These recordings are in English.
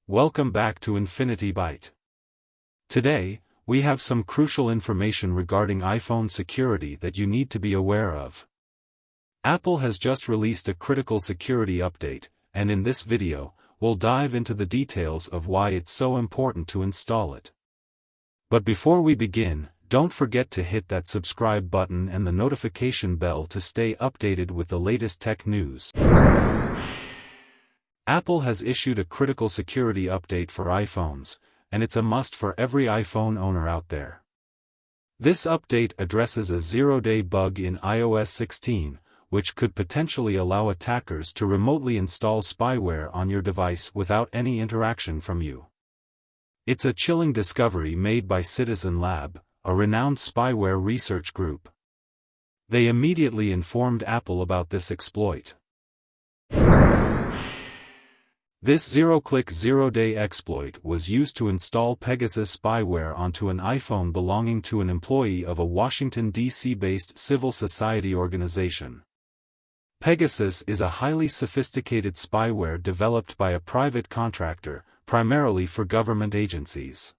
Welcome back to Infinity Byte. Today, we have some crucial information regarding iPhone security that you need to be aware of. Apple has just released a critical security update, and in this video, we'll dive into the details of why it's so important to install it. But before we begin, don't forget to hit that subscribe button and the notification bell to stay updated with the latest tech news. Apple has issued a critical security update for iPhones, and it's a must for every iPhone owner out there. This update addresses a zero-day bug in iOS 16, which could potentially allow attackers to remotely install spyware on your device without any interaction from you. It's a chilling discovery made by Citizen Lab, a renowned spyware research group. They immediately informed Apple about this exploit. This zero-click zero-day exploit was used to install Pegasus spyware onto an iPhone belonging to an employee of a Washington, D.C.-based civil society organization. Pegasus is a highly sophisticated spyware developed by a private contractor, primarily for government agencies.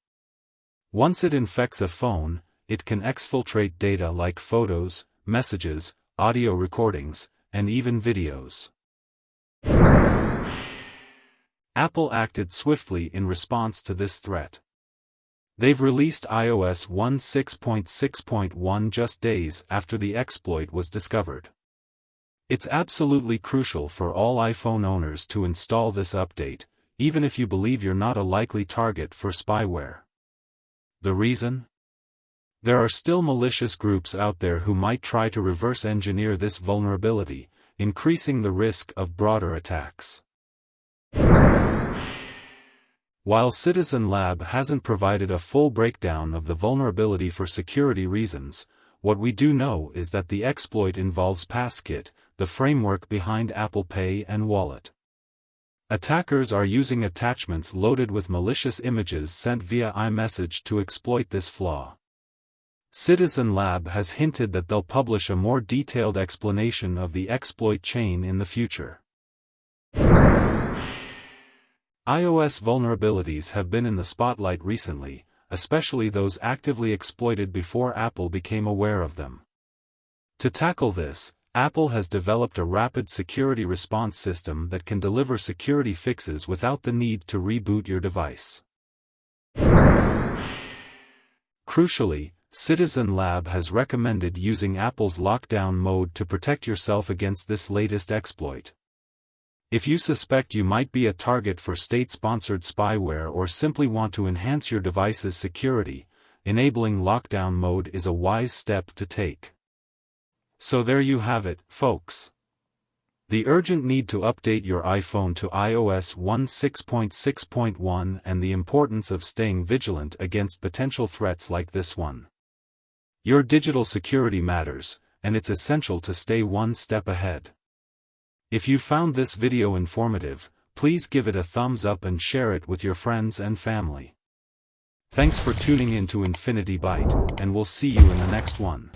Once it infects a phone, it can exfiltrate data like photos, messages, audio recordings, and even videos. Apple acted swiftly in response to this threat. They've released iOS 16.6.1 just days after the exploit was discovered. It's absolutely crucial for all iPhone owners to install this update, even if you believe you're not a likely target for spyware. The reason? There are still malicious groups out there who might try to reverse engineer this vulnerability, increasing the risk of broader attacks. While Citizen Lab hasn't provided a full breakdown of the vulnerability for security reasons, what we do know is that the exploit involves PassKit, the framework behind Apple Pay and Wallet. Attackers are using attachments loaded with malicious images sent via iMessage to exploit this flaw. Citizen Lab has hinted that they'll publish a more detailed explanation of the exploit chain in the future. iOS vulnerabilities have been in the spotlight recently, especially those actively exploited before Apple became aware of them. To tackle this, Apple has developed a rapid security response system that can deliver security fixes without the need to reboot your device. Crucially, Citizen Lab has recommended using Apple's lockdown mode to protect yourself against this latest exploit. If you suspect you might be a target for state-sponsored spyware or simply want to enhance your device's security, enabling lockdown mode is a wise step to take. So there you have it, folks. The urgent need to update your iPhone to iOS 16.6.1 and the importance of staying vigilant against potential threats like this one. Your digital security matters, and it's essential to stay one step ahead. If you found this video informative, please give it a thumbs up and share it with your friends and family. Thanks for tuning in to Infinity Byte, and we'll see you in the next one.